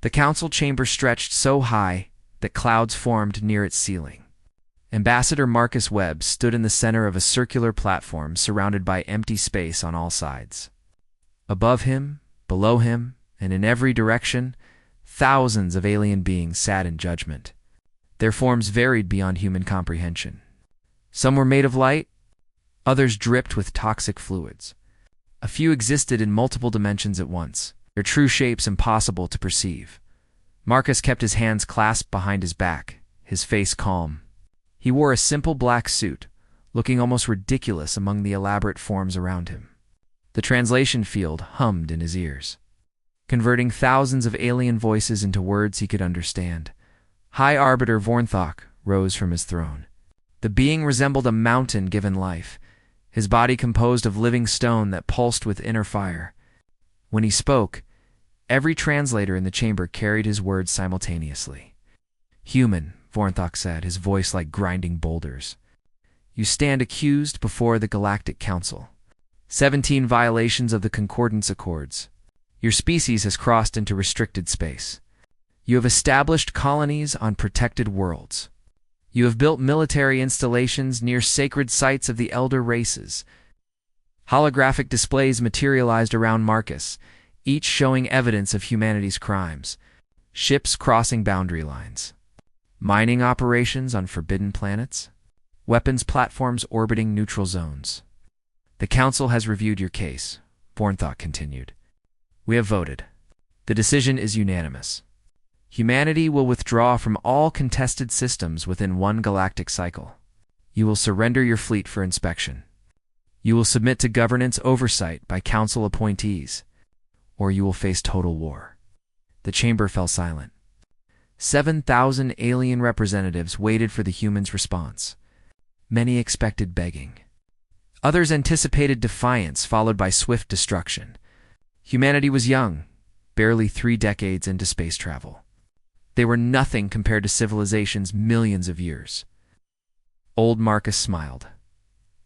The council chamber stretched so high that clouds formed near its ceiling. Ambassador Marcus Webb stood in the center of a circular platform surrounded by empty space on all sides. Above him, below him, and in every direction, thousands of alien beings sat in judgment. Their forms varied beyond human comprehension. Some were made of light, others dripped with toxic fluids. A few existed in multiple dimensions at once, their true shapes impossible to perceive. Marcus kept his hands clasped behind his back, his face calm. He wore a simple black suit, looking almost ridiculous among the elaborate forms around him. The translation field hummed in his ears, converting thousands of alien voices into words he could understand. High Arbiter Vornthok rose from his throne. The being resembled a mountain given life, his body composed of living stone that pulsed with inner fire. When he spoke, every translator in the chamber carried his words simultaneously. "Human," Vornthok said, his voice like grinding boulders. "You stand accused before the Galactic Council. 17 violations of the Concordance Accords. Your species has crossed into restricted space. You have established colonies on protected worlds. You have built military installations near sacred sites of the elder races." Holographic displays materialized around Marcus, each showing evidence of humanity's crimes. Ships crossing boundary lines, mining operations on forbidden planets, weapons platforms orbiting neutral zones. "The Council has reviewed your case," Vornthok continued. "We have voted. The decision is unanimous. Humanity will withdraw from all contested systems within one galactic cycle. You will surrender your fleet for inspection. You will submit to governance oversight by Council appointees, or you will face total war." The chamber fell silent. 7,000 alien representatives waited for the humans' response. Many expected begging. Others anticipated defiance followed by swift destruction. Humanity was young, barely 3 decades into space travel. They were nothing compared to civilizations millions of years. Old Marcus smiled.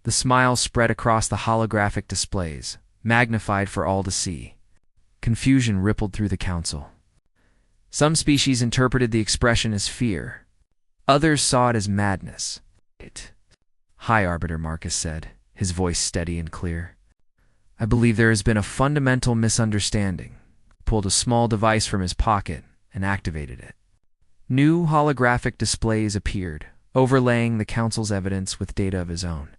The smile spread across the holographic displays, magnified for all to see. Confusion rippled through the council. Some species interpreted the expression as fear. Others saw it as madness. "High Arbiter," Marcus said, his voice steady and clear. "I believe there has been a fundamental misunderstanding." He pulled a small device from his pocket and activated it. New holographic displays appeared, overlaying the Council's evidence with data of his own.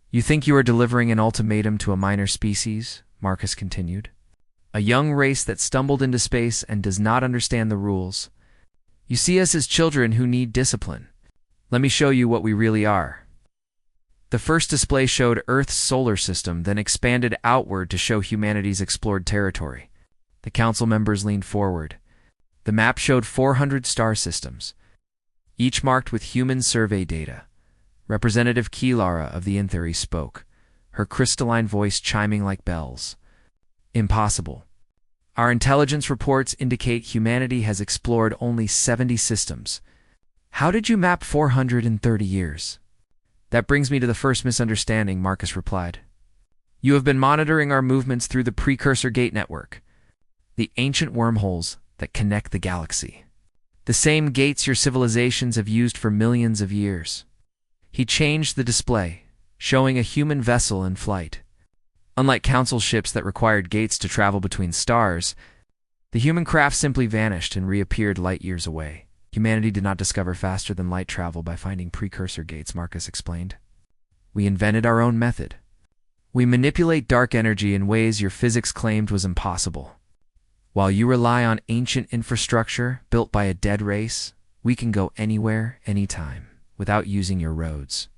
"You think you are delivering an ultimatum to a minor species?" Marcus continued. "A young race that stumbled into space and does not understand the rules. You see us as children who need discipline. Let me show you what we really are." The first display showed Earth's solar system, then expanded outward to show humanity's explored territory. The Council members leaned forward. The map showed 400 star systems, each marked with human survey data. Representative Kilara of the Intheri spoke, her crystalline voice chiming like bells. "Impossible. Our intelligence reports indicate humanity has explored only 70 systems. How did you map 430 years?" "That brings me to the first misunderstanding," Marcus replied. "You have been monitoring our movements through the Precursor Gate Network, the ancient wormholes that connect the galaxy. The same gates your civilizations have used for millions of years." He changed the display, showing a human vessel in flight. Unlike Council ships that required gates to travel between stars, the human craft simply vanished and reappeared light years away. "Humanity did not discover faster than light travel by finding precursor gates," Marcus explained. "We invented our own method. We manipulate dark energy in ways your physics claimed was impossible. While you rely on ancient infrastructure built by a dead race, we can go anywhere, anytime, without using your roads."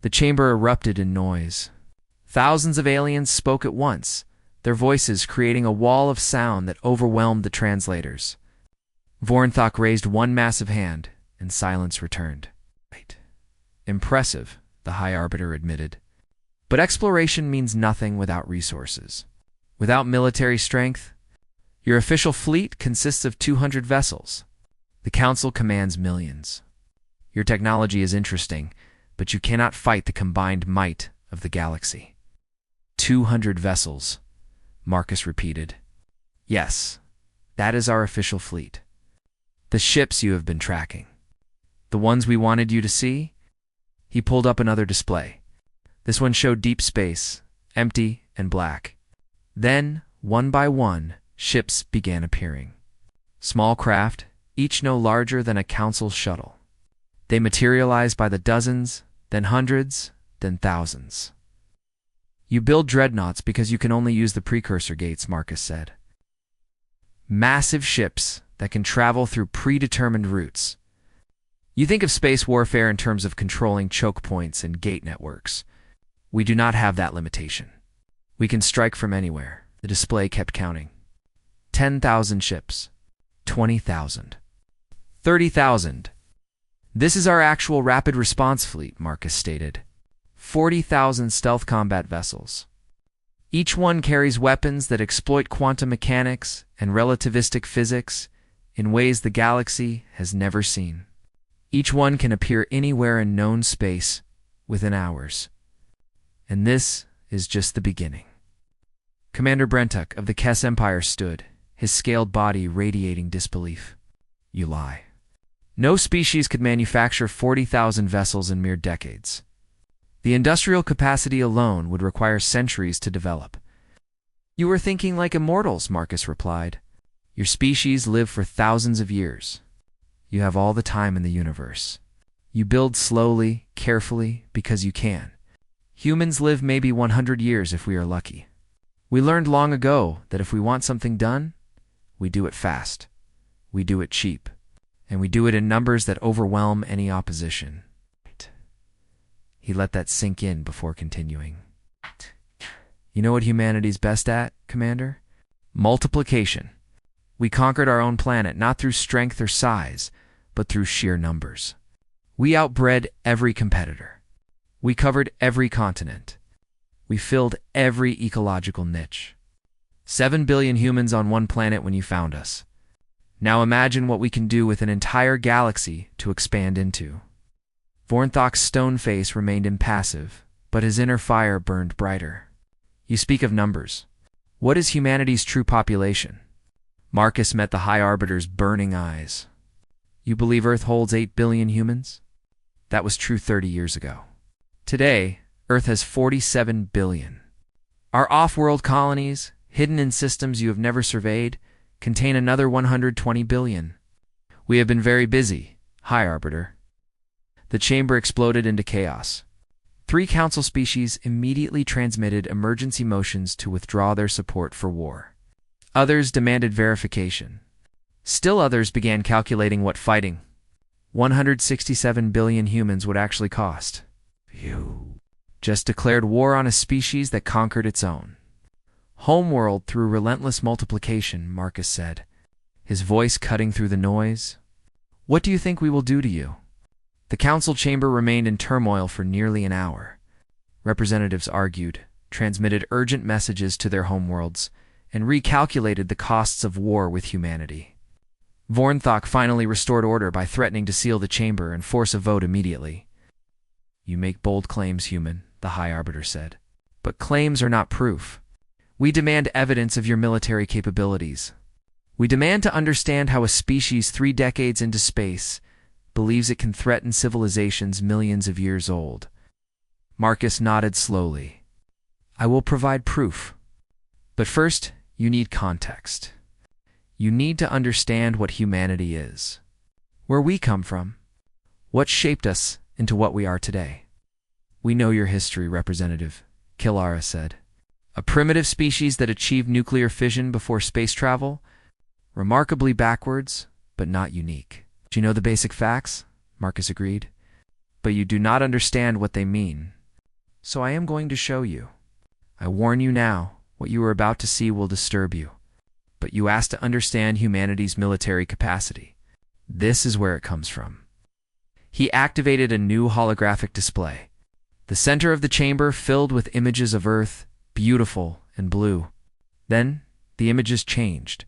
The chamber erupted in noise. Thousands of aliens spoke at once, their voices creating a wall of sound that overwhelmed the translators. Vornthok raised one massive hand, and silence returned. "Impressive," the High Arbiter admitted. "But exploration means nothing without resources. Without military strength, your official fleet consists of 200 vessels. The Council commands millions. Your technology is interesting, but you cannot fight the combined might of the galaxy." 200 vessels, Marcus repeated. "Yes, That is our official fleet. The ships you have been tracking. The ones we wanted you to see? He pulled up another display. This one showed deep space, empty and black. Then, one by one, ships began appearing. Small craft, each no larger than a council shuttle. They materialized by the dozens, then hundreds, then thousands. You build dreadnoughts because you can only use the precursor gates, Marcus said. Massive ships that can travel through predetermined routes. You think of space warfare in terms of controlling choke points and gate networks. We do not have that limitation. We can strike from anywhere. The display kept counting. 10,000 ships. 20,000. 30,000. This is our actual rapid response fleet, Marcus stated. 40,000 stealth combat vessels. Each one carries weapons that exploit quantum mechanics and relativistic physics in ways the galaxy has never seen. Each one can appear anywhere in known space within hours. And this is just the beginning. Commander Brentuck of the Kess Empire stood, his scaled body radiating disbelief. You lie. No species could manufacture 40,000 vessels in mere decades. The industrial capacity alone would require centuries to develop. You were thinking like immortals, Marcus replied. Your species live for thousands of years. You have all the time in the universe. You build slowly, carefully, because you can. Humans live maybe 100 years if we are lucky. We learned long ago that if we want something done, we do it fast. We do it cheap. And we do it in numbers that overwhelm any opposition. He let that sink in before continuing. You know what humanity's best at, Commander? Multiplication. We conquered our own planet not through strength or size, but through sheer numbers. We outbred every competitor. We covered every continent. We filled every ecological niche. 7 billion humans on one planet when you found us. Now imagine what we can do with an entire galaxy to expand into. Vornthok's stone face remained impassive, but his inner fire burned brighter. You speak of numbers. What is humanity's true population? Marcus met the High Arbiter's burning eyes. You believe Earth holds 8 billion humans? That was true 30 years ago. Today, Earth has 47 billion. Our off-world colonies, hidden in systems you have never surveyed, contain another 120 billion. We have been very busy, High Arbiter. The chamber exploded into chaos. 3 council species immediately transmitted emergency motions to withdraw their support for war. Others demanded verification. Still others began calculating what fighting 167 billion humans would actually cost. Phew. Just declared war on a species that conquered its own. Homeworld through relentless multiplication, Marcus said, his voice cutting through the noise. What do you think we will do to you? The council chamber remained in turmoil for nearly an hour. Representatives argued, transmitted urgent messages to their homeworlds, and recalculated the costs of war with humanity. Vornthok finally restored order by threatening to seal the chamber and force a vote immediately. You make bold claims, human, the High Arbiter said. But claims are not proof. We demand evidence of your military capabilities. We demand to understand how a species 3 decades into space believes it can threaten civilizations millions of years old. Marcus nodded slowly. I will provide proof. But first, you need context. You need to understand what humanity is. Where we come from. What shaped us into what we are today. We know your history, Representative, Kilara said. A primitive species that achieved nuclear fission before space travel? Remarkably backwards, but not unique. Do you know the basic facts? Marcus agreed. But you do not understand what they mean. So I am going to show you. I warn you now, what you are about to see will disturb you. But you asked to understand humanity's military capacity. This is where it comes from. He activated a new holographic display. The center of the chamber filled with images of Earth, beautiful and blue. Then, the images changed,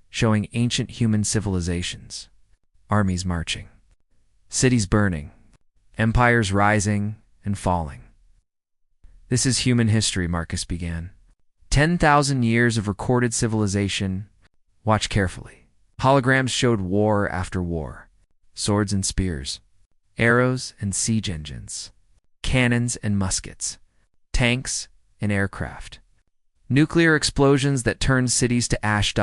showing ancient human civilizations. Armies marching. Cities burning. Empires rising and falling. This is human history, Marcus began. 10,000 years of recorded civilization. Watch carefully. Holograms showed war after war, swords and spears, arrows and siege engines, cannons and muskets, tanks and aircraft, nuclear explosions that turned cities to ash.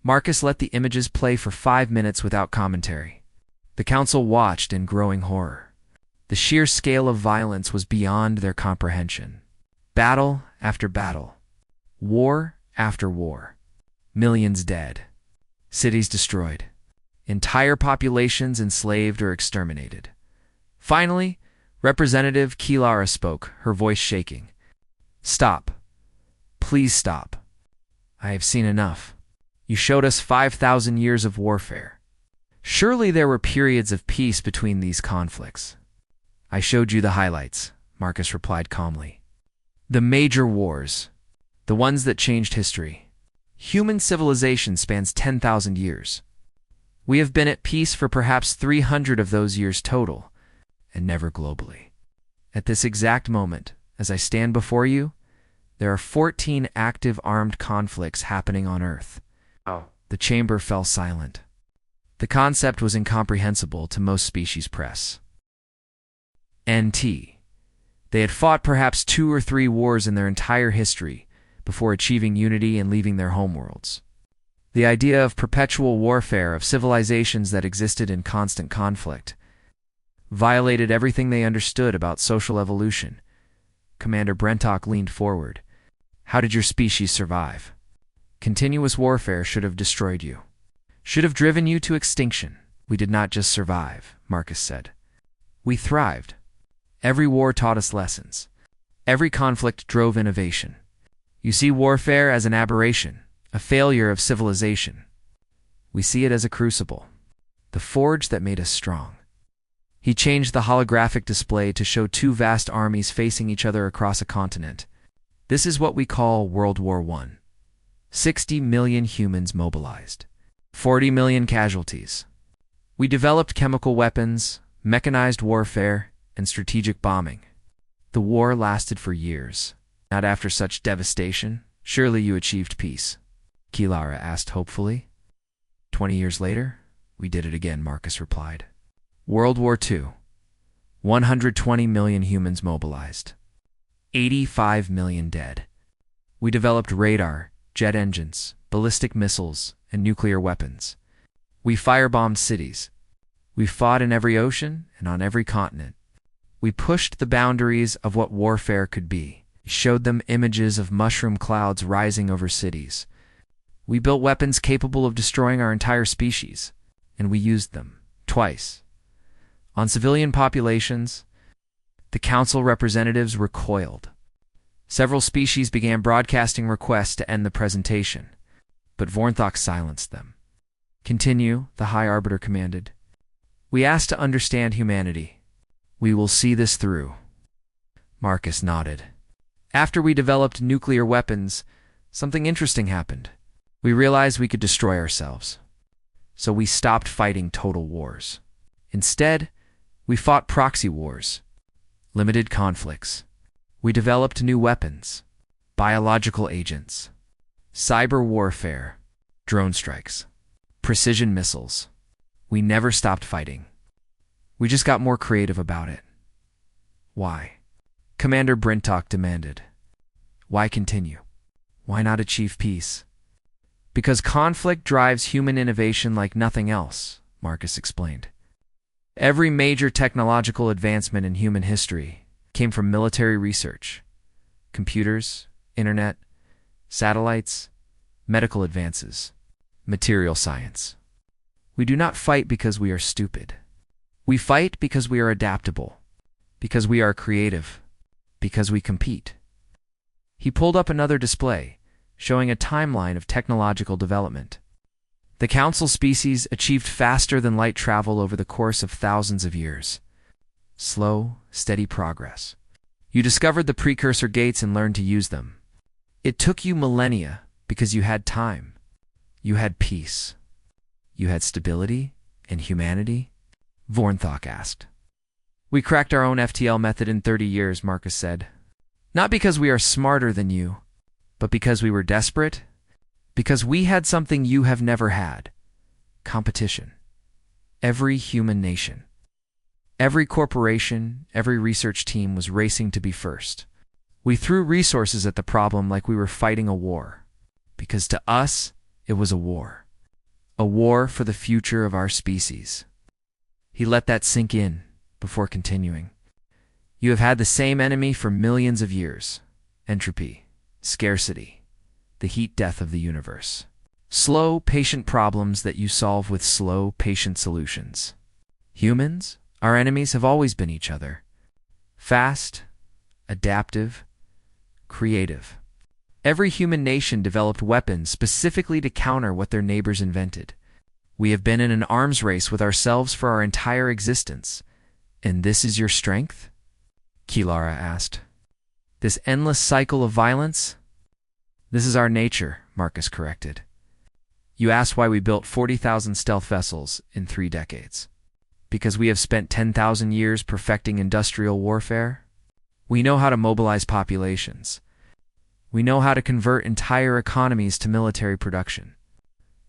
Marcus let the images play for 5 minutes without commentary. The council watched in growing horror. The sheer scale of violence was beyond their comprehension. Battle after battle, war after war, millions dead, cities destroyed, entire populations enslaved or exterminated. Finally, Representative Kilara spoke, her voice shaking. "Stop. Please stop. I have seen enough. You showed us 5,000 years of warfare. Surely there were periods of peace between these conflicts." "I showed you the highlights," Marcus replied calmly. "The major wars, the ones that changed history. Human civilization spans 10,000 years. We have been at peace for perhaps 300 of those years total, and never globally. At this exact moment, as I stand before you, there are 14 active armed conflicts happening on Earth." Oh. The chamber fell silent. The concept was incomprehensible to most species press. NT. They had fought perhaps 2 or 3 wars in their entire history before achieving unity and leaving their homeworlds. The idea of perpetual warfare of civilizations that existed in constant conflict violated everything they understood about social evolution. Commander Brentok leaned forward. "How did your species survive? Continuous warfare should have destroyed you. Should have driven you to extinction." "We did not just survive," Marcus said. "We thrived. Every war taught us lessons. Every conflict drove innovation. You see warfare as an aberration, a failure of civilization. We see it as a crucible, the forge that made us strong." He changed the holographic display to show 2 vast armies facing each other across a continent. "This is what we call World War I. 60 million humans mobilized. 40 million casualties. We developed chemical weapons, mechanized warfare, and strategic bombing. The war lasted for years. Not after such devastation. Surely you achieved peace?" Kilara asked hopefully. 20 years later, we did it again," Marcus replied. "World War II. 120 million humans mobilized. 85 million dead. We developed radar, jet engines, ballistic missiles, and nuclear weapons. We firebombed cities. We fought in every ocean and on every continent. We pushed the boundaries of what warfare could be. We showed them images of mushroom clouds rising over cities. We built weapons capable of destroying our entire species, and we used them, twice. On civilian populations." The council representatives recoiled. Several species began broadcasting requests to end the presentation, but Vornthok silenced them. "Continue," the High Arbiter commanded. "We ask to understand humanity. We will see this through." Marcus nodded. "After we developed nuclear weapons, something interesting happened. We realized we could destroy ourselves. So we stopped fighting total wars. Instead, we fought proxy wars, limited conflicts. We developed new weapons, biological agents, cyber warfare, drone strikes, precision missiles. We never stopped fighting. We just got more creative about it." "Why?" Commander Brentok demanded. "Why continue? Why not achieve peace?" "Because conflict drives human innovation like nothing else," Marcus explained. "Every major technological advancement in human history came from military research. Computers, internet, satellites, medical advances, material science. We do not fight because we are stupid. We fight because we are adaptable, because we are creative, because we compete." He pulled up another display, showing a timeline of technological development. The council species achieved faster than light travel over the course of thousands of years. Slow, steady progress. You discovered the precursor gates and learned to use them. It took you millennia because you had time. You had peace. You had stability and humanity? Vornthok asked. "We cracked our own FTL method in 30 years, Marcus said. Not because we are smarter than you, but because we were desperate, because we had something you have never had, Competition. Every human nation, every corporation, every research team was racing to be first. We threw resources at the problem like we were fighting a war, because to us, it was a war. A war for the future of our species. He let that sink in before continuing. You have had the same enemy for millions of years. Entropy, scarcity, the heat death of the universe. Slow, patient problems that you solve with slow, patient solutions. Humans, our enemies, have always been each other. Fast, adaptive, creative. Every human nation developed weapons specifically to counter what their neighbors invented. We have been in an arms race with ourselves for our entire existence. And this is your strength? Kilara asked. This endless cycle of violence? This is our nature, Marcus corrected. You asked why we built 40,000 stealth vessels in 3 decades. Because we have spent 10,000 years perfecting industrial warfare? We know how to mobilize populations. We know how to convert entire economies to military production.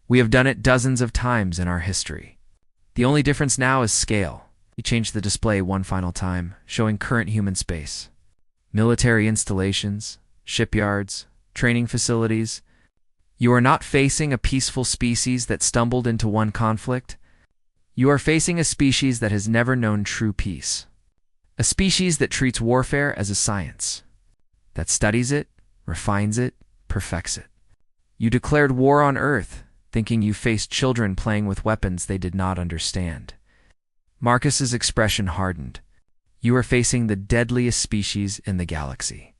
We have done it dozens of times in our history. The only difference now is scale. We changed the display one final time, showing current human space. Military installations, shipyards, training facilities. You are not facing a peaceful species that stumbled into one conflict. You are facing a species that has never known true peace. A species that treats warfare as a science, that studies it, refines it, perfects it. You declared war on Earth, thinking you faced children playing with weapons they did not understand. Marcus's expression hardened. You are facing the deadliest species in the galaxy,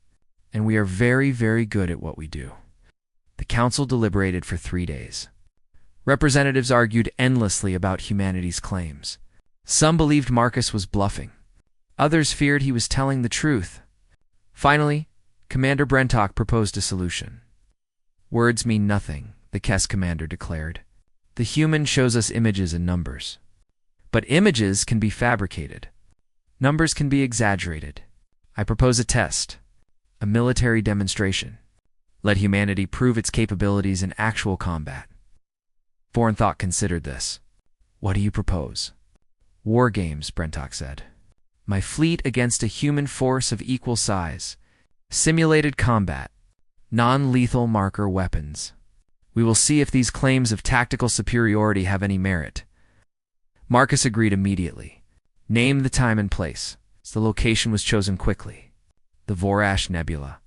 and we are very, very good at what we do. The council deliberated for 3 days. Representatives argued endlessly about humanity's claims. Some believed Marcus was bluffing. Others feared he was telling the truth. Finally, Commander Brentok proposed a solution. Words mean nothing, the KES commander declared. The human shows us images and numbers. But images can be fabricated. Numbers can be exaggerated. I propose a test, a military demonstration. Let humanity prove its capabilities in actual combat. Thought considered this. What do you propose? War games, Brentok said. My fleet against a human force of equal size. Simulated combat. Non-lethal marker weapons. We will see if these claims of tactical superiority have any merit. Marcus agreed immediately. Name the time and place. The location was chosen quickly. The Vorash Nebula.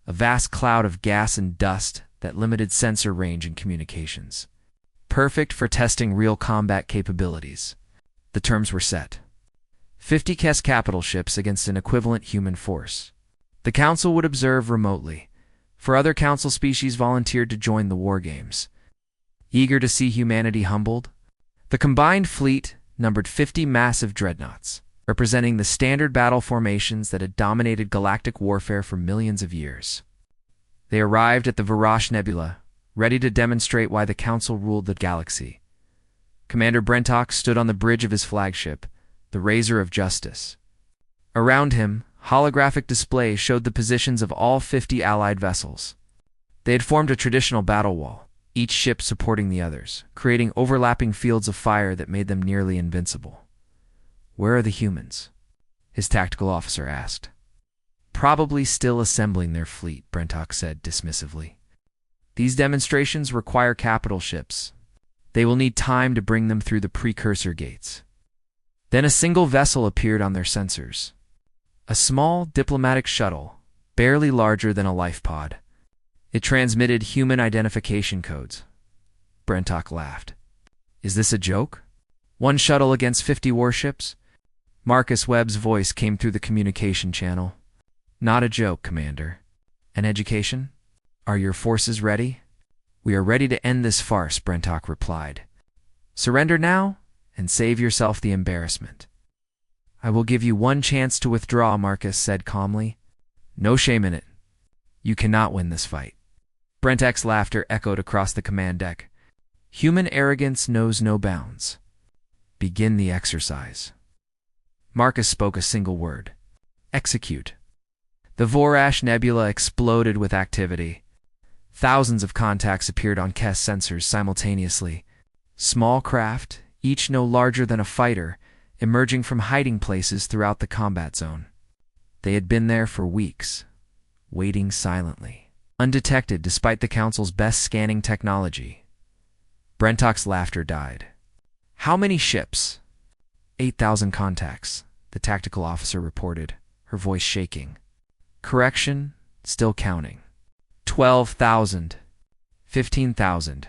A vast cloud of gas and dust that limited sensor range and communications. Perfect for testing real combat capabilities. The terms were set. 50 KES capital ships against an equivalent human force. The council would observe remotely. For other council species volunteered to join the war games. Eager to see humanity humbled, the combined fleet numbered 50 massive dreadnoughts, representing the standard battle formations that had dominated galactic warfare for millions of years. They arrived at the Vorash Nebula, ready to demonstrate why the council ruled the galaxy. Commander Brentok stood on the bridge of his flagship, the Razor of Justice. Around him, holographic displays showed the positions of all 50 allied vessels. They had formed a traditional battle wall, each ship supporting the others, creating overlapping fields of fire that made them nearly invincible. Where are the humans? His tactical officer asked. Probably still assembling their fleet, Brentok said dismissively. These demonstrations require capital ships. They will need time to bring them through the precursor gates. Then a single vessel appeared on their sensors. A small diplomatic shuttle, barely larger than a life pod. It transmitted human identification codes. Brentok laughed. Is this a joke? One shuttle against 50 warships? Marcus Webb's voice came through the communication channel. Not a joke, Commander. An education? Are your forces ready? We are ready to end this farce, Brentok replied. Surrender now, and save yourself the embarrassment. I will give you one chance to withdraw, Marcus said calmly. No shame in it. You cannot win this fight. Brentok's laughter echoed across the command deck. Human arrogance knows no bounds. Begin the exercise. Marcus spoke a single word. Execute. The Vorash Nebula exploded with activity. Thousands of contacts appeared on KES sensors simultaneously. Small craft, each no larger than a fighter, emerging from hiding places throughout the combat zone. They had been there for weeks, waiting silently, undetected despite the Council's best scanning technology. Brentock's laughter died. How many ships? 8,000 contacts, the tactical officer reported, her voice shaking. Correction, still counting. 12,000. 15,000.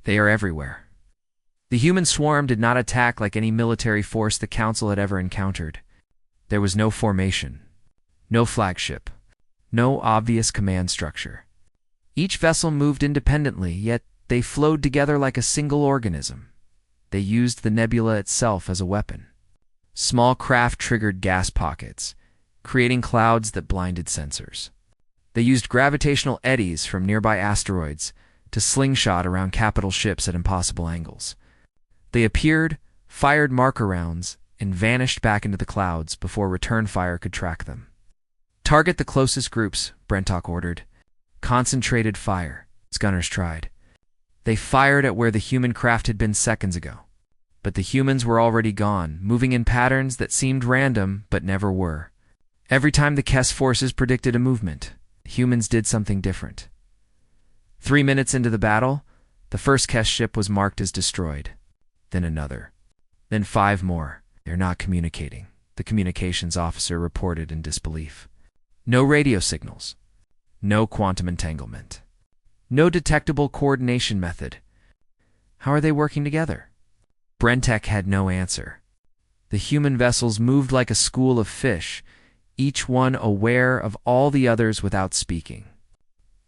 They are everywhere. The human swarm did not attack like any military force the Council had ever encountered. There was no formation, no flagship, no obvious command structure. Each vessel moved independently, yet they flowed together like a single organism. They used the nebula itself as a weapon. Small craft triggered gas pockets, creating clouds that blinded sensors. They used gravitational eddies from nearby asteroids to slingshot around capital ships at impossible angles. They appeared, fired marker rounds, and vanished back into the clouds before return fire could track them. Target the closest groups, Brentock ordered. Concentrated fire, its gunners tried. They fired at where the human craft had been seconds ago. But the humans were already gone, moving in patterns that seemed random but never were. Every time the Kess forces predicted a movement, humans did something different. 3 minutes into the battle, the first Kess ship was marked as destroyed. Then another. Then 5 more. They're not communicating, the communications officer reported in disbelief. No radio signals. No quantum entanglement. No detectable coordination method. How are they working together? Brentek had no answer. The human vessels moved like a school of fish, each one aware of all the others without speaking.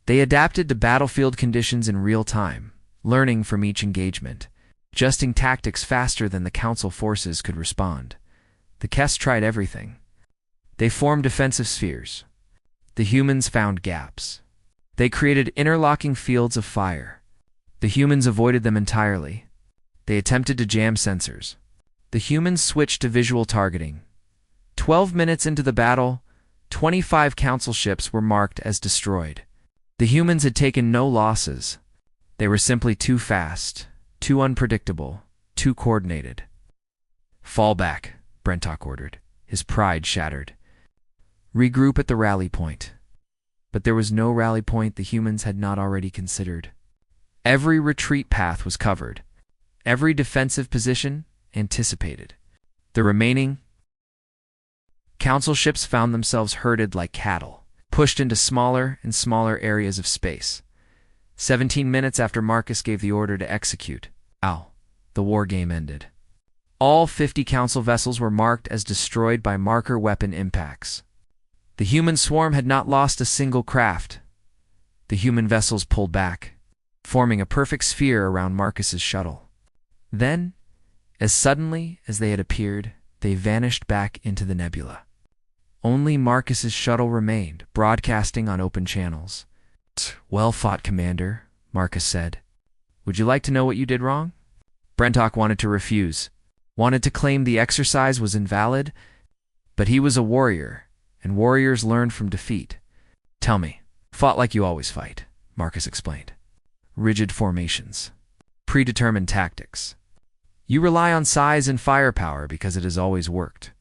They adapted to battlefield conditions in real time, learning from each engagement, adjusting tactics faster than the Council forces could respond. The Kess tried everything. They formed defensive spheres. The humans found gaps. They created interlocking fields of fire. The humans avoided them entirely. They attempted to jam sensors. The humans switched to visual targeting. 12 minutes into the battle, 25 Council ships were marked as destroyed. The humans had taken no losses. They were simply too fast, too unpredictable, too coordinated. Fall back, Brentock ordered, his pride shattered. Regroup at the rally point. But there was no rally point the humans had not already considered. Every retreat path was covered. Every defensive position anticipated. The remaining Council ships found themselves herded like cattle, pushed into smaller and smaller areas of space. 17 minutes after Marcus gave the order to execute, the war game ended. All 50 Council vessels were marked as destroyed by marker weapon impacts. The human swarm had not lost a single craft. The human vessels pulled back, forming a perfect sphere around Marcus's shuttle. Then, as suddenly as they had appeared, they vanished back into the nebula. Only Marcus's shuttle remained, broadcasting on open channels. Well fought, Commander, Marcus said. Would you like to know what you did wrong? Brentock wanted to refuse, wanted to claim the exercise was invalid, but he was a warrior, and warriors learned from defeat. Tell me. Fought like you always fight, Marcus explained. Rigid formations. Predetermined tactics. You rely on size and firepower because it has always worked.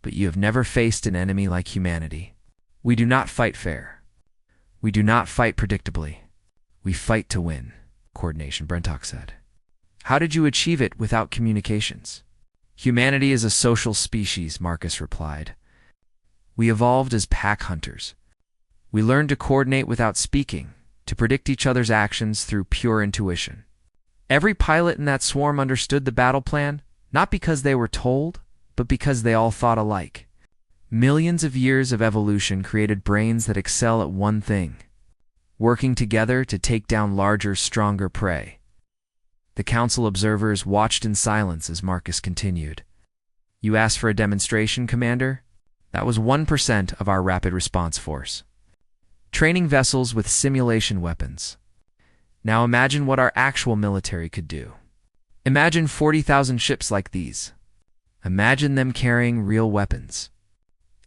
But you have never faced an enemy like humanity. We do not fight fair. We do not fight predictably. We fight to win, coordination, Brentock said. How did you achieve it without communications? Humanity is a social species, Marcus replied. We evolved as pack hunters. We learned to coordinate without speaking, to predict each other's actions through pure intuition. Every pilot in that swarm understood the battle plan, not because they were told, but because they all thought alike. Millions of years of evolution created brains that excel at one thing, working together to take down larger, stronger prey. The Council observers watched in silence as Marcus continued. You asked for a demonstration, Commander? That was 1% of our rapid response force. Training vessels with simulation weapons. Now imagine what our actual military could do. Imagine 40,000 ships like these. Imagine them carrying real weapons.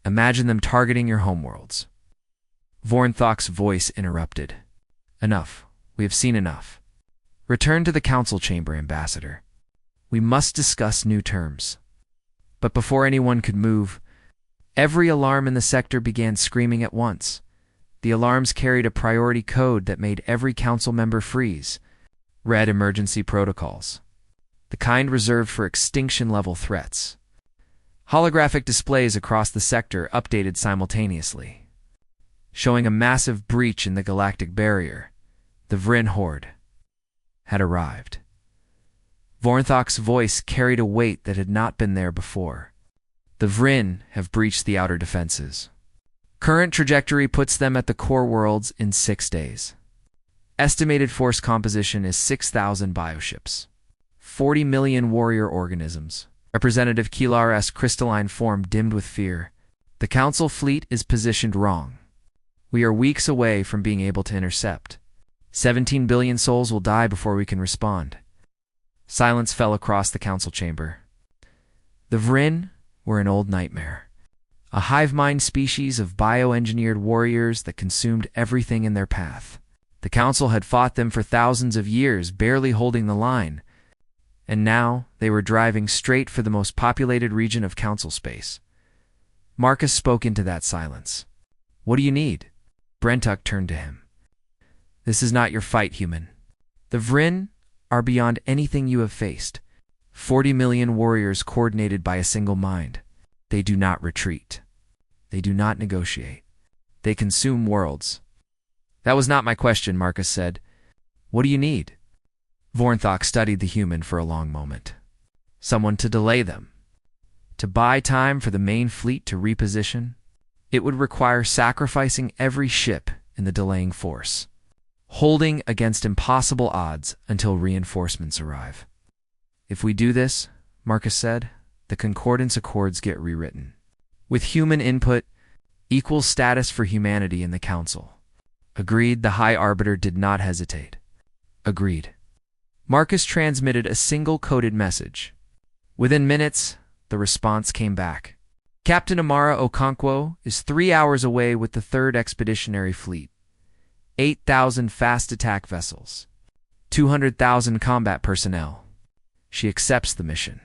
Imagine them targeting your homeworlds. Vornthok's voice interrupted. Enough. We have seen enough. Return to the council chamber, Ambassador. We must discuss new terms. But before anyone could move, every alarm in the sector began screaming at once. The alarms carried a priority code that made every council member freeze. Red emergency protocols. The kind reserved for extinction-level threats. Holographic displays across the sector updated simultaneously, showing a massive breach in the galactic barrier. The Vryn horde had arrived. Vornthok's voice carried a weight that had not been there before. The Vryn have breached the outer defenses. Current trajectory puts them at the core worlds in 6 days. Estimated force composition is 6,000 bioships. 40 million warrior organisms. Representative Kilar's crystalline form dimmed with fear. The council fleet is positioned wrong. We are weeks away from being able to intercept. 17 billion souls will die before we can respond. Silence fell across the council chamber. The Vryn were an old nightmare. A hive mind species of bioengineered warriors that consumed everything in their path. The council had fought them for thousands of years, barely holding the line. And now they were driving straight for the most populated region of council space. Marcus spoke into that silence. What do you need? Brentuck turned to him. This is not your fight, human. The Vryn are beyond anything you have faced. 40 million warriors coordinated by a single mind. They do not retreat. They do not negotiate. They consume worlds. That was not my question, Marcus said. What do you need? Vornthok studied the human for a long moment. Someone to delay them. To buy time for the main fleet to reposition. It would require sacrificing every ship in the delaying force. Holding against impossible odds until reinforcements arrive. If we do this, Marcus said, the Concordance Accords get rewritten. With human input, equal status for humanity in the Council. Agreed, the High Arbiter did not hesitate. Agreed. Marcus transmitted a single coded message. Within minutes, the response came back. Captain Amara Okonkwo is 3 hours away with the 3rd Expeditionary Fleet. 8,000 fast attack vessels. 200,000 combat personnel. She accepts the mission.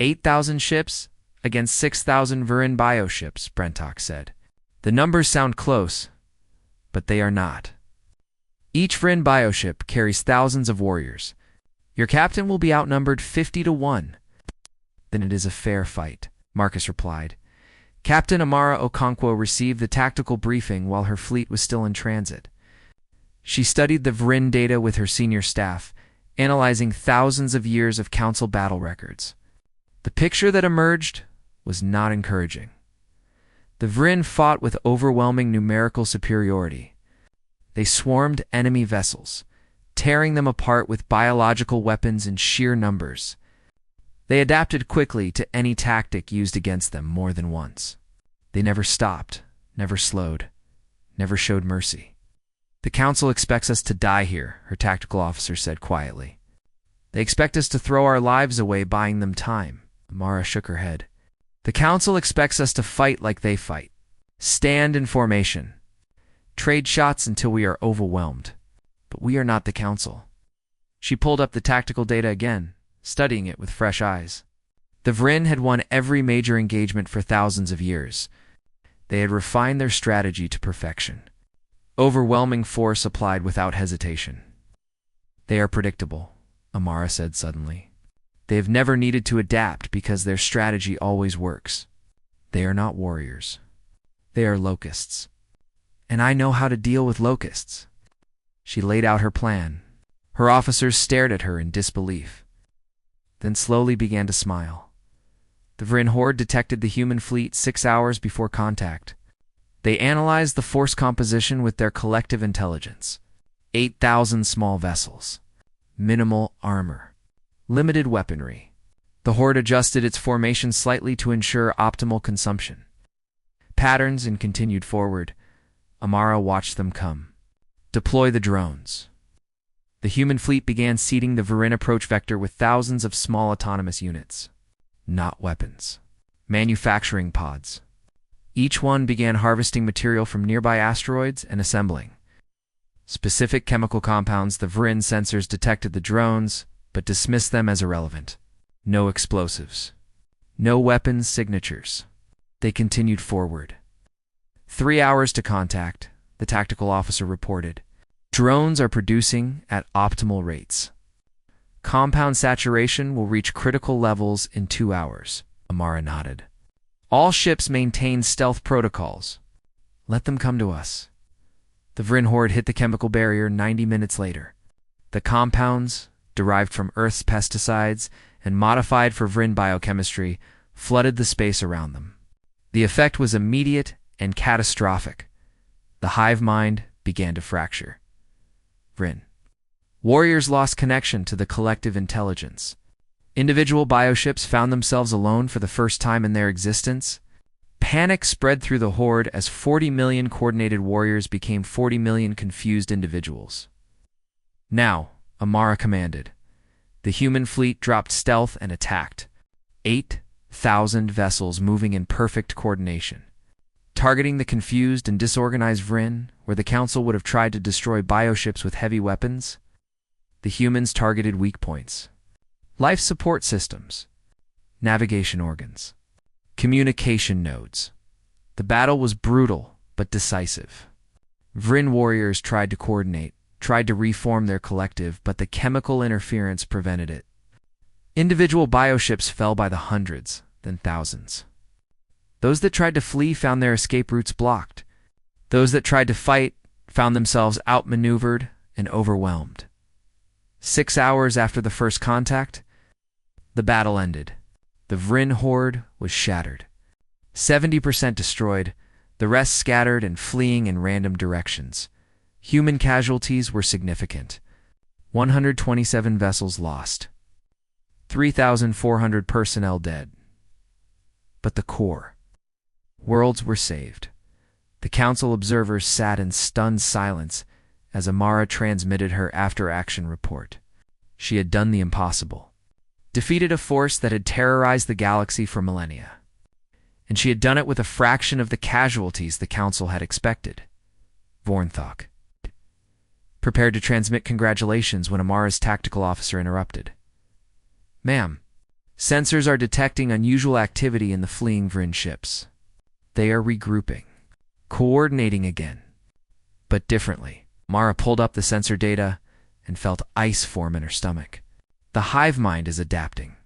8,000 ships against 6,000 Vryn bioships, Brentok said. The numbers sound close, but they are not. Each Vryn bioship carries thousands of warriors. Your captain will be outnumbered 50 to 1. Then it is a fair fight, Marcus replied. Captain Amara Okonkwo received the tactical briefing while her fleet was still in transit. She studied the Vryn data with her senior staff, analyzing thousands of years of council battle records. The picture that emerged was not encouraging. The Vryn fought with overwhelming numerical superiority. They swarmed enemy vessels, tearing them apart with biological weapons in sheer numbers. They adapted quickly to any tactic used against them more than once. They never stopped, never slowed, never showed mercy. The Council expects us to die here, her tactical officer said quietly. They expect us to throw our lives away buying them time. Amara shook her head. The Council expects us to fight like they fight. Stand in formation. Trade shots until we are overwhelmed. But we are not the Council. She pulled up the tactical data again, studying it with fresh eyes. The Vryn had won every major engagement for thousands of years. They had refined their strategy to perfection. Overwhelming force applied without hesitation. They are predictable, Amara said suddenly. They have never needed to adapt because their strategy always works. They are not warriors. They are locusts. And I know how to deal with locusts. She laid out her plan. Her officers stared at her in disbelief, then slowly began to smile. The Vryn horde detected the human fleet 6 hours before contact. They analyzed the force composition with their collective intelligence. 8,000 small vessels. Minimal armor. Limited weaponry. The horde adjusted its formation slightly to ensure optimal consumption. Patterns and continued forward. Amara watched them come. Deploy the drones. The human fleet began seeding the Vryn approach vector with thousands of small autonomous units. Not weapons. Manufacturing pods. Each one began harvesting material from nearby asteroids and assembling. Specific chemical compounds, the Vrin sensors detected the drones, but dismissed them as irrelevant. No explosives. No weapons signatures. They continued forward. 3 hours to contact, the tactical officer reported. Drones are producing at optimal rates. Compound saturation will reach critical levels in 2 hours. Amara nodded. All ships maintain stealth protocols. Let them come to us. The Vrin horde hit the chemical barrier 90 minutes later. The compounds, derived from Earth's pesticides and modified for Vrin biochemistry, flooded the space around them. The effect was immediate and catastrophic. The hive mind began to fracture. Vrin. Warriors lost connection to the collective intelligence. Individual bioships found themselves alone for the first time in their existence. Panic spread through the horde as 40 million coordinated warriors became 40 million confused individuals. Now, Amara commanded. The human fleet dropped stealth and attacked. 8,000 vessels moving in perfect coordination. Targeting the confused and disorganized Vrin, where the Council would have tried to destroy bioships with heavy weapons, the humans targeted weak points. Life support systems. Navigation organs. Communication nodes. The battle was brutal, but decisive. Vrin warriors tried to coordinate, tried to reform their collective, but the chemical interference prevented it. Individual bioships fell by the hundreds, then thousands. Those that tried to flee found their escape routes blocked. Those that tried to fight found themselves outmaneuvered and overwhelmed. 6 hours after the first contact, the battle ended. The Vrin horde was shattered. 70% destroyed, the rest scattered and fleeing in random directions. Human casualties were significant. 127 vessels lost. 3,400 personnel dead. But the core. Worlds were saved. The Council observers sat in stunned silence as Amara transmitted her after-action report. She had done the impossible. Defeated a force that had terrorized the galaxy for millennia. And she had done it with a fraction of the casualties the Council had expected. Vornthok prepared to transmit congratulations when Amara's tactical officer interrupted. Ma'am, sensors are detecting unusual activity in the fleeing Vrin ships. They are regrouping, coordinating again, but differently. Amara pulled up the sensor data and felt ice form in her stomach. The hive mind is adapting.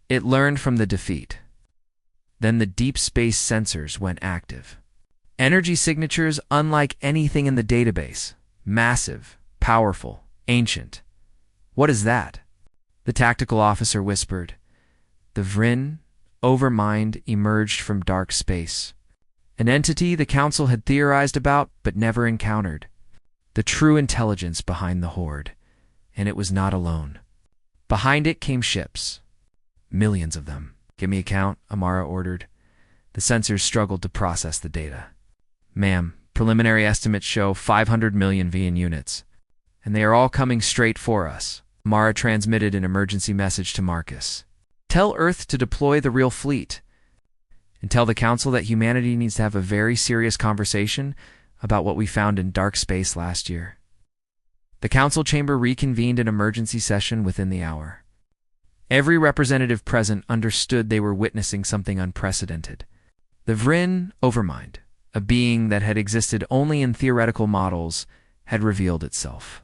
It learned from the defeat. Then the deep space sensors went active. Energy signatures unlike anything in the database. Massive, powerful, ancient. What is that? The tactical officer whispered. The Vrin, overmind, emerged from dark space. An entity the Council had theorized about but never encountered. The true intelligence behind the horde. And it was not alone. Behind it came ships. Millions of them. Give me a count, Amara ordered. The sensors struggled to process the data. Ma'am, preliminary estimates show 500 million VN units. And they are all coming straight for us. Amara transmitted an emergency message to Marcus. Tell Earth to deploy the real fleet. And tell the Council that humanity needs to have a very serious conversation about what we found in dark space last year. The Council chamber reconvened an emergency session within the hour. Every representative present understood they were witnessing something unprecedented. The Vrin Overmind, a being that had existed only in theoretical models, had revealed itself.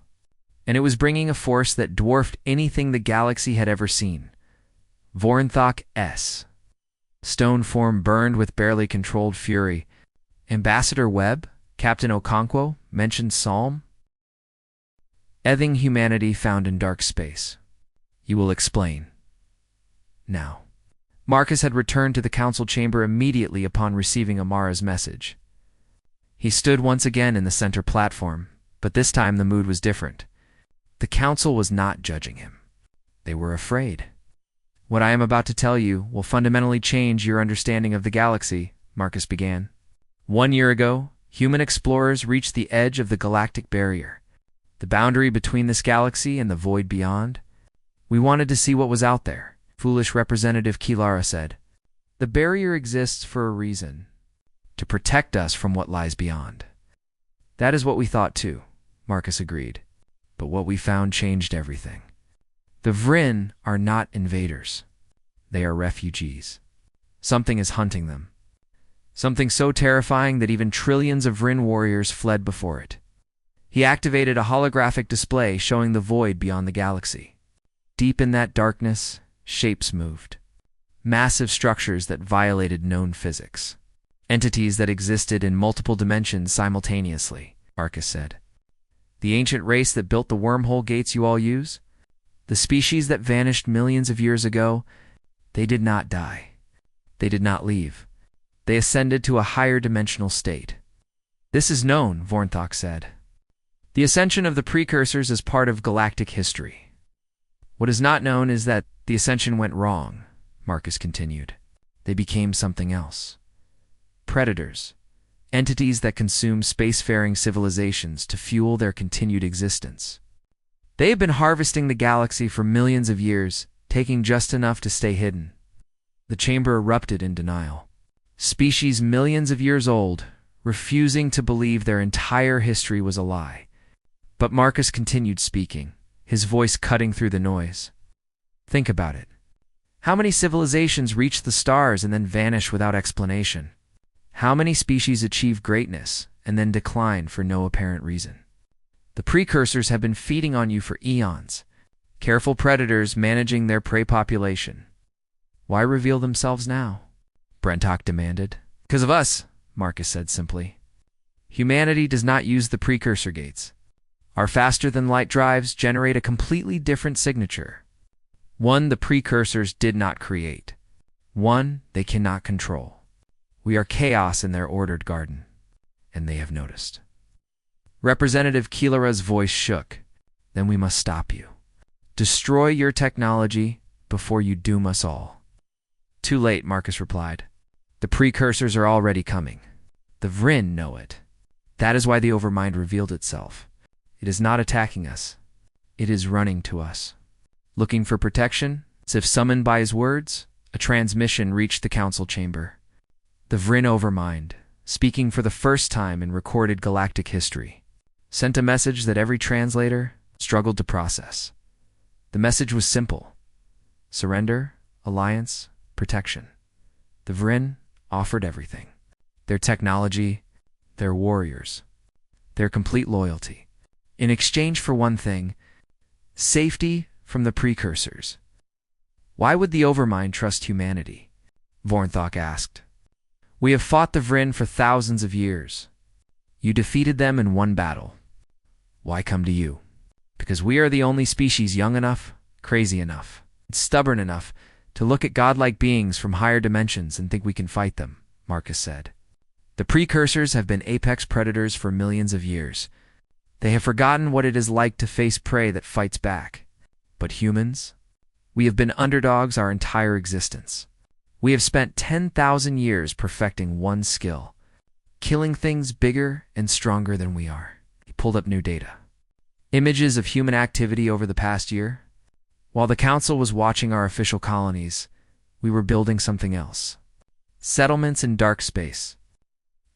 And it was bringing a force that dwarfed anything the galaxy had ever seen. Vornthok S. Stone form burned with barely controlled fury. Ambassador Webb, Captain Okonkwo, mentioned Psalm. Ething humanity found in dark space. You will explain. Now. Marcus had returned to the Council chamber immediately upon receiving Amara's message. He stood once again in the center platform, but this time the mood was different. The Council was not judging him. They were afraid. What I am about to tell you will fundamentally change your understanding of the galaxy, Marcus began. 1 year ago, human explorers reached the edge of the galactic barrier, the boundary between this galaxy and the void beyond. We wanted to see what was out there, foolish Representative Kilara said. The barrier exists for a reason, to protect us from what lies beyond. That is what we thought too, Marcus agreed. But what we found changed everything. The Vryn are not invaders. They are refugees. Something is hunting them. Something so terrifying that even trillions of Vryn warriors fled before it. He activated a holographic display showing the void beyond the galaxy. Deep in that darkness, shapes moved. Massive structures that violated known physics. Entities that existed in multiple dimensions simultaneously, Marcus said. The ancient race that built the wormhole gates you all use? The species that vanished millions of years ago? They did not die. They did not leave. They ascended to a higher dimensional state. This is known, Vornthok said. The ascension of the precursors is part of galactic history. What is not known is that the ascension went wrong, Marcus continued. They became something else. Predators. Entities that consume spacefaring civilizations to fuel their continued existence. They have been harvesting the galaxy for millions of years, taking just enough to stay hidden. The chamber erupted in denial. Species millions of years old, refusing to believe their entire history was a lie. But Marcus continued speaking, his voice cutting through the noise. Think about it. How many civilizations reach the stars and then vanish without explanation? How many species achieve greatness and then decline for no apparent reason? The precursors have been feeding on you for eons, careful predators managing their prey population. Why reveal themselves now? Brentok demanded. Because of us, Marcus said simply. Humanity does not use the precursor gates. Our faster-than-light drives generate a completely different signature. One the precursors did not create. One they cannot control. We are chaos in their ordered garden, and they have noticed. Representative Kilara's voice shook. Then we must stop you. Destroy your technology before you doom us all. Too late, Marcus replied. The precursors are already coming. The Vryn know it. That is why the Overmind revealed itself. It is not attacking us. It is running to us. Looking for protection, as if summoned by his words, a transmission reached the council chamber. The Vryn Overmind, speaking for the first time in recorded galactic history, sent a message that every translator struggled to process. The message was simple. Surrender, alliance, protection. The Vryn offered everything. Their technology, their warriors, their complete loyalty. In exchange for one thing, safety from the precursors. Why would the Overmind trust humanity? Vornthok asked. We have fought the Vryn for thousands of years. You defeated them in one battle. Why come to you? Because we are the only species young enough, crazy enough, and stubborn enough to look at godlike beings from higher dimensions and think we can fight them, Marcus said. The precursors have been apex predators for millions of years. They have forgotten what it is like to face prey that fights back. But humans? We have been underdogs our entire existence. We have spent 10,000 years perfecting one skill, killing things bigger and stronger than we are. He pulled up new data. Images of human activity over the past year. While the council was watching our official colonies, we were building something else. Settlements in dark space,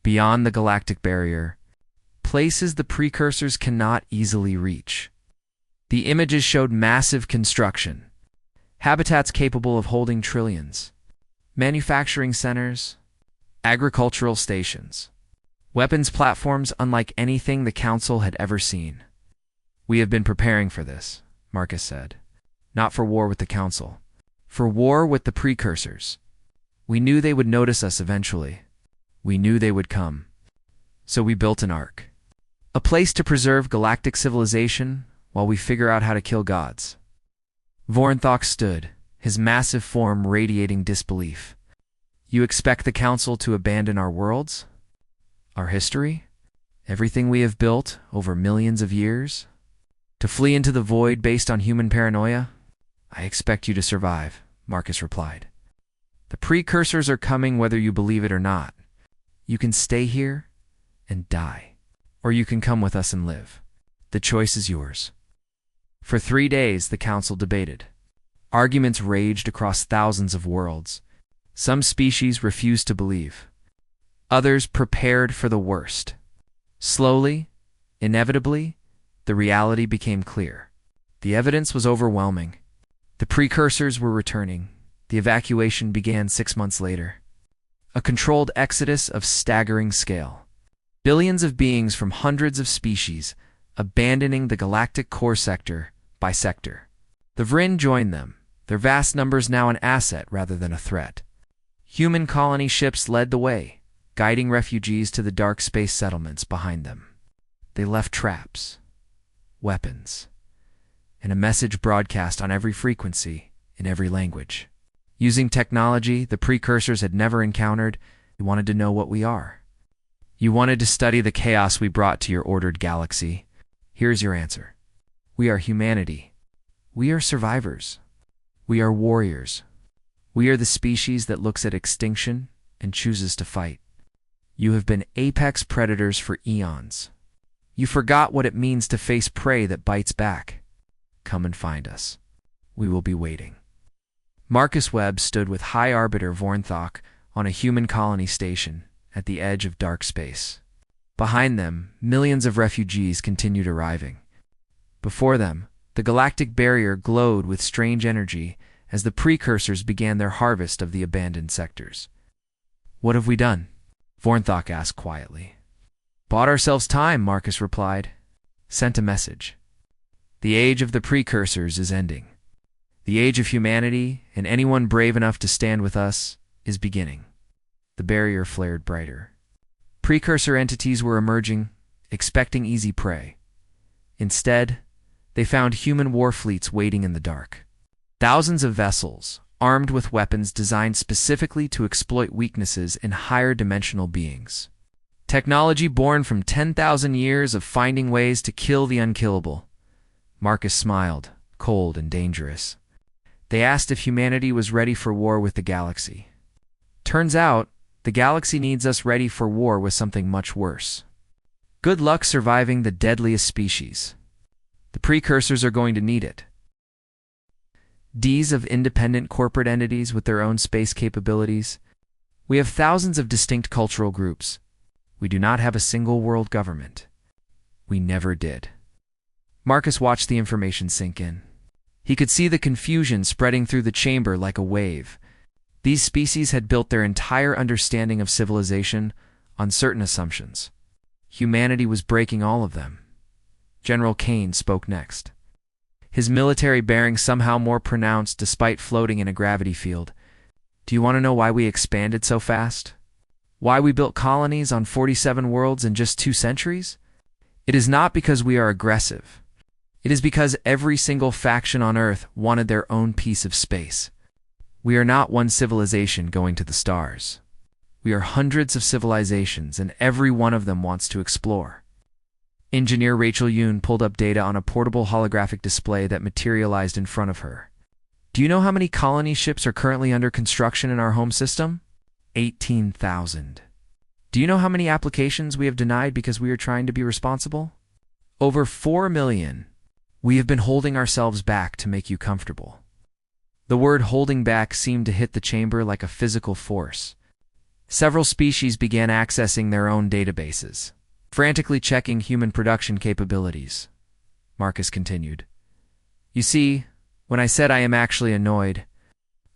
beyond the galactic barrier, places the precursors cannot easily reach. The images showed massive construction, habitats capable of holding trillions, manufacturing centers, agricultural stations, weapons platforms unlike anything the Council had ever seen. We have been preparing for this, Marcus said. Not for war with the Council, for war with the precursors. We knew they would notice us eventually. We knew they would come. So we built an ark. A place to preserve galactic civilization while we figure out how to kill gods. Vornthok stood, his massive form radiating disbelief. You expect the Council to abandon our worlds? Our history? Everything we have built over millions of years? To flee into the void based on human paranoia? I expect you to survive, Marcus replied. The precursors are coming whether you believe it or not. You can stay here and die, or you can come with us and live. The choice is yours. For 3 days, the Council debated. Arguments raged across thousands of worlds. Some species refused to believe. Others prepared for the worst. Slowly, inevitably, the reality became clear. The evidence was overwhelming. The precursors were returning. The evacuation began 6 months later. A controlled exodus of staggering scale. Billions of beings from hundreds of species abandoning the galactic core sector by sector. The Vrin joined them, their vast numbers now an asset rather than a threat. Human colony ships led the way, guiding refugees to the dark space settlements behind them. They left traps, weapons, and a message broadcast on every frequency, in every language. Using technology the precursors had never encountered, they wanted to know what we are. You wanted to study the chaos we brought to your ordered galaxy. Here's your answer. We are humanity. We are survivors. We are warriors. We are the species that looks at extinction and chooses to fight. You have been apex predators for eons. You forgot what it means to face prey that bites back. Come and find us. We will be waiting. Marcus Webb stood with High Arbiter Vornthok on a human colony station at the edge of dark space. Behind them, millions of refugees continued arriving. Before them, the galactic barrier glowed with strange energy as the precursors began their harvest of the abandoned sectors. What have we done? Vornthok asked quietly. Bought ourselves time, Marcus replied. Sent a message. The age of the precursors is ending. The age of humanity, and anyone brave enough to stand with us, is beginning. The barrier flared brighter. Precursor entities were emerging, expecting easy prey. Instead, they found human war fleets waiting in the dark. Thousands of vessels, armed with weapons designed specifically to exploit weaknesses in higher dimensional beings. Technology born from 10,000 years of finding ways to kill the unkillable. Marcus smiled, cold and dangerous. They asked if humanity was ready for war with the galaxy. Turns out, the galaxy needs us ready for war with something much worse. Good luck surviving the deadliest species. The precursors are going to need it. D's of independent corporate entities with their own space capabilities. We have thousands of distinct cultural groups. We do not have a single world government. We never did. Marcus watched the information sink in. He could see the confusion spreading through the chamber like a wave. These species had built their entire understanding of civilization on certain assumptions. Humanity was breaking all of them. General Kane spoke next. His military bearing somehow more pronounced despite floating in a gravity field. Do you want to know why we expanded so fast? Why we built colonies on 47 worlds in just 2 centuries? It is not because we are aggressive. It is because every single faction on Earth wanted their own piece of space. We are not one civilization going to the stars. We are hundreds of civilizations, and every one of them wants to explore. Engineer Rachel Yoon pulled up data on a portable holographic display that materialized in front of her. Do you know how many colony ships are currently under construction in our home system? 18,000. Do you know how many applications we have denied because we are trying to be responsible? Over 4 million. We have been holding ourselves back to make you comfortable. The word holding back seemed to hit the chamber like a physical force. Several species began accessing their own databases, frantically checking human production capabilities. Marcus continued. You see, when I said I am actually annoyed,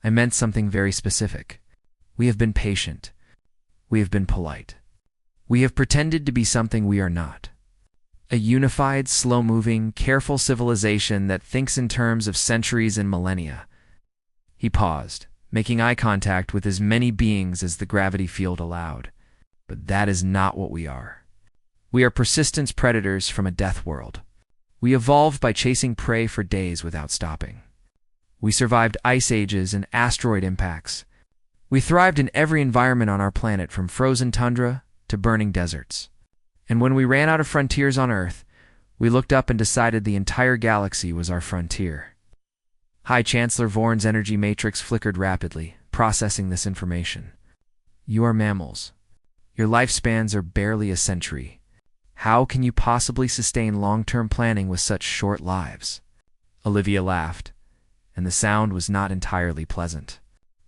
I meant something very specific. We have been patient. We have been polite. We have pretended to be something we are not. A unified, slow-moving, careful civilization that thinks in terms of centuries and millennia. He paused, making eye contact with as many beings as the gravity field allowed. But that is not what we are. We are persistence predators from a death world. We evolved by chasing prey for days without stopping. We survived ice ages and asteroid impacts. We thrived in every environment on our planet, from frozen tundra to burning deserts. And when we ran out of frontiers on Earth, we looked up and decided the entire galaxy was our frontier. High Chancellor Vorn's energy matrix flickered rapidly, processing this information. You are mammals. Your lifespans are barely a century. How can you possibly sustain long-term planning with such short lives? Olivia laughed, and the sound was not entirely pleasant.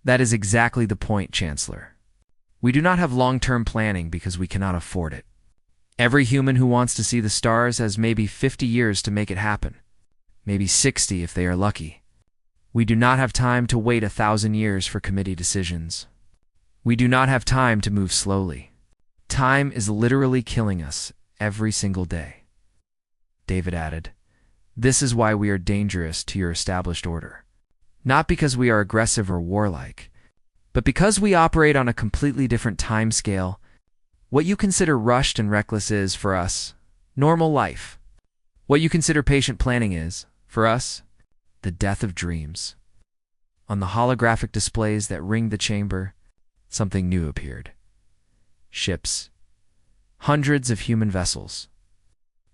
That is exactly the point, Chancellor. We do not have long-term planning because we cannot afford it. Every human who wants to see the stars has maybe 50 years to make it happen, maybe 60 if they are lucky. We do not have time to wait 1,000 years for committee decisions. We do not have time to move slowly. Time is literally killing us every single day. David added, "This is why we are dangerous to your established order. Not because we are aggressive or warlike, but because we operate on a completely different time scale. What you consider rushed and reckless is, for us, normal life. What you consider patient planning is, for us, the death of dreams." On the holographic displays that ringed the chamber, something new appeared. Ships. Hundreds of human vessels,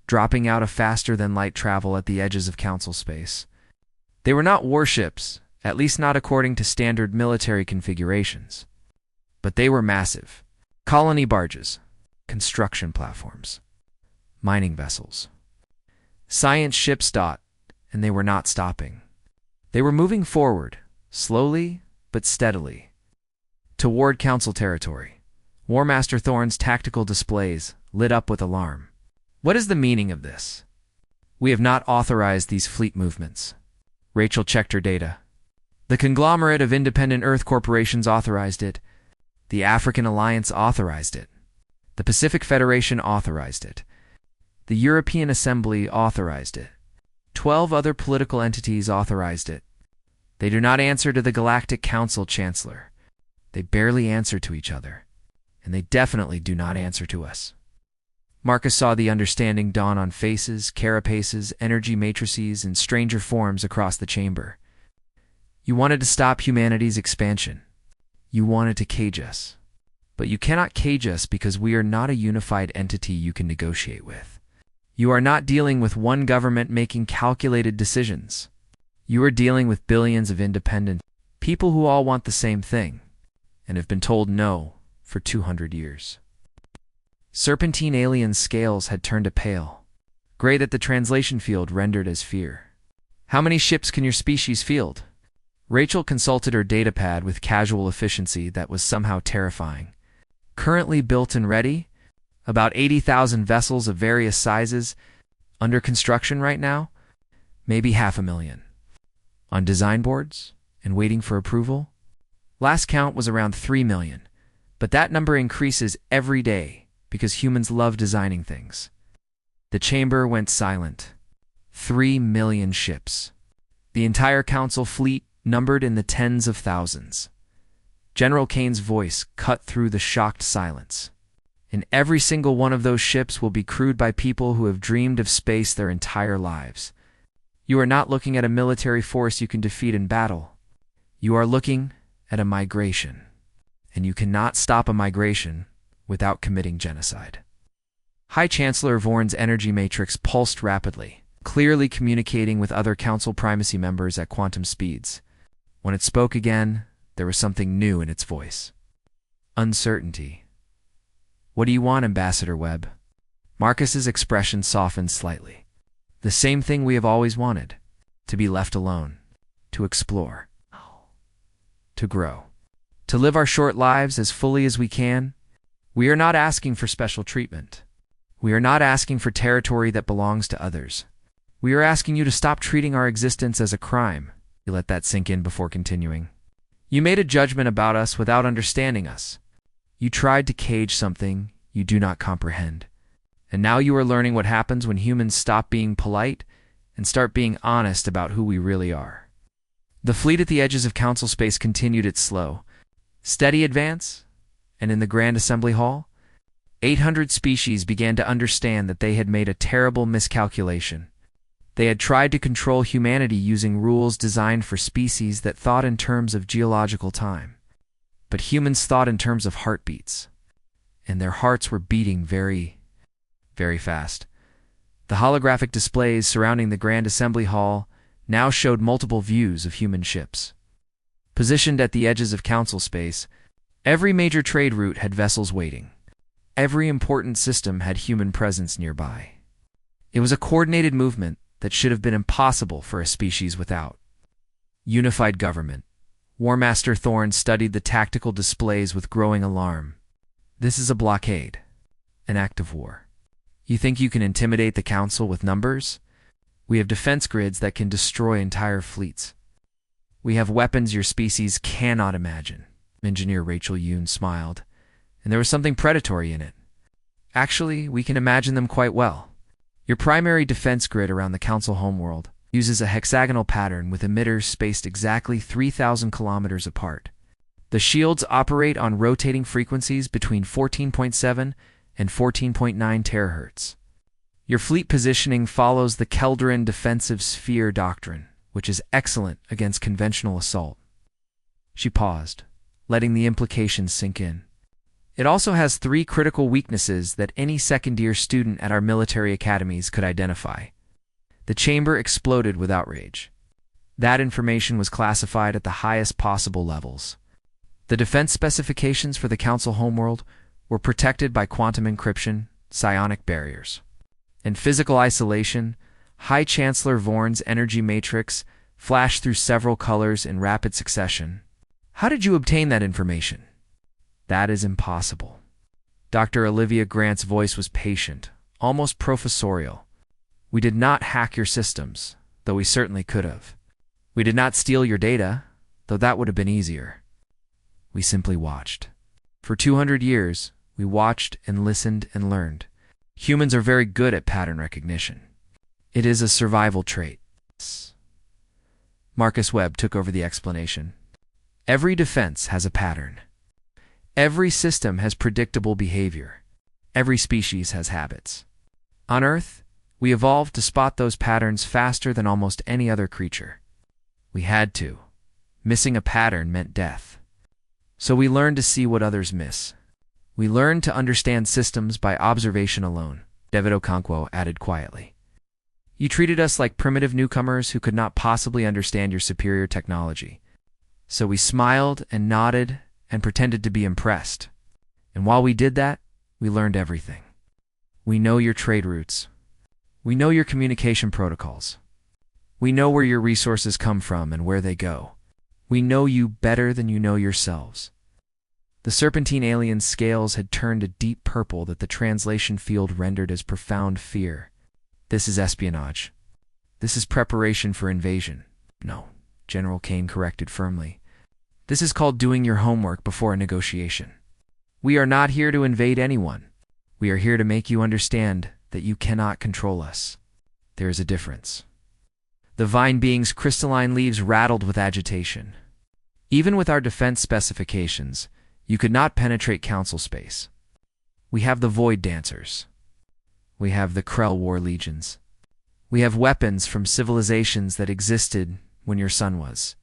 dropping out of faster-than-light travel at the edges of council space. They were not warships, at least not according to standard military configurations. But they were massive. Colony barges, construction platforms, mining vessels. Science ships, and they were not stopping. They were moving forward, slowly but steadily, toward council territory. War Master Thorn's tactical displays lit up with alarm. "What is the meaning of this? We have not authorized these fleet movements." Rachel checked her data. "The conglomerate of independent Earth corporations authorized it. The African Alliance authorized it. The Pacific Federation authorized it. The European Assembly authorized it. 12 other political entities authorized it. They do not answer to the Galactic Council Chancellor. They barely answer to each other. And they definitely do not answer to us." Marcus saw the understanding dawn on faces, carapaces, energy matrices, and stranger forms across the chamber. "You wanted to stop humanity's expansion. You wanted to cage us. But you cannot cage us because we are not a unified entity you can negotiate with. You are not dealing with one government making calculated decisions. You are dealing with billions of independent people who all want the same thing, and have been told no for 200 years. Serpentine alien scales had turned a pale gray that the translation field rendered as fear. "How many ships can your species field?" Rachel consulted her datapad with casual efficiency that was somehow terrifying. "Currently built and ready? About 80,000 vessels of various sizes. Under construction right now? Maybe 500,000. On design boards? And waiting for approval? Last count was around 3 million. But that number increases every day because humans love designing things." The chamber went silent. 3 million ships. The entire council fleet numbered in the tens of thousands. General Kane's voice cut through the shocked silence. "And every single one of those ships will be crewed by people who have dreamed of space their entire lives. You are not looking at a military force you can defeat in battle. You are looking at a migration. And you cannot stop a migration without committing genocide." High Chancellor Vorn's energy matrix pulsed rapidly, clearly communicating with other council primacy members at quantum speeds. When it spoke again, there was something new in its voice. Uncertainty. "What do you want, Ambassador Webb?" Marcus's expression softened slightly. "The same thing we have always wanted. To be left alone. To explore. To grow. To live our short lives as fully as we can. We are not asking for special treatment. We are not asking for territory that belongs to others. We are asking you to stop treating our existence as a crime." You let that sink in before continuing. "You made a judgment about us without understanding us. You tried to cage something you do not comprehend. And now you are learning what happens when humans stop being polite and start being honest about who we really are." The fleet at the edges of council space continued its slow, steady advance, and in the Grand Assembly Hall, 800 species began to understand that they had made a terrible miscalculation. They had tried to control humanity using rules designed for species that thought in terms of geological time. But humans thought in terms of heartbeats, and their hearts were beating very, very fast. The holographic displays surrounding the Grand Assembly Hall now showed multiple views of human ships. Positioned at the edges of council space, every major trade route had vessels waiting. Every important system had human presence nearby. It was a coordinated movement that should have been impossible for a species without. Unified government. War Master Thorn studied the tactical displays with growing alarm. This is a blockade, an act of war. You think you can intimidate the Council with numbers? We have defense grids that can destroy entire fleets. We have weapons your species cannot imagine. Engineer Rachel Yoon smiled, and there was something predatory in it. Actually, we can imagine them quite well. Your primary defense grid around the Council homeworld uses a hexagonal pattern with emitters spaced exactly 3,000 kilometers apart. The shields operate on rotating frequencies between 14.7 and 14.9 terahertz. Your fleet positioning follows the Keldaran defensive sphere doctrine, which is excellent against conventional assault. She paused, letting the implications sink in. It also has 3 critical weaknesses that any second-year student at our military academies could identify. The chamber exploded with outrage. That information was classified at the highest possible levels. The defense specifications for the Council homeworld were protected by quantum encryption, psionic barriers, and physical isolation. High Chancellor Vorn's energy matrix flashed through several colors in rapid succession. How did you obtain that information? That is impossible. Dr. Olivia Grant's voice was patient, almost professorial. We did not hack your systems, though we certainly could have. We did not steal your data, though that would have been easier. We simply watched. For 200 years, we watched and listened and learned. Humans are very good at pattern recognition. It is a survival trait. Marcus Webb took over the explanation. Every defense has a pattern. Every system has predictable behavior. Every species has habits. On Earth, we evolved to spot those patterns faster than almost any other creature. We had to. Missing a pattern meant death. So we learned to see what others miss. We learned to understand systems by observation alone, David Okonkwo added quietly. You treated us like primitive newcomers who could not possibly understand your superior technology. So we smiled and nodded and pretended to be impressed. And while we did that, we learned everything. We know your trade routes. We know your communication protocols. We know where your resources come from and where they go. We know you better than you know yourselves. The serpentine alien's scales had turned a deep purple that the translation field rendered as profound fear. This is espionage. This is preparation for invasion. No, General Kane corrected firmly. This is called doing your homework before a negotiation. We are not here to invade anyone. We are here to make you understand that you cannot control us. There is a difference. The vine being's crystalline leaves rattled with agitation. Even with our defense specifications, you could not penetrate council space. We have the Void Dancers. We have the Krell War Legions. We have weapons from civilizations that existed when your sun was.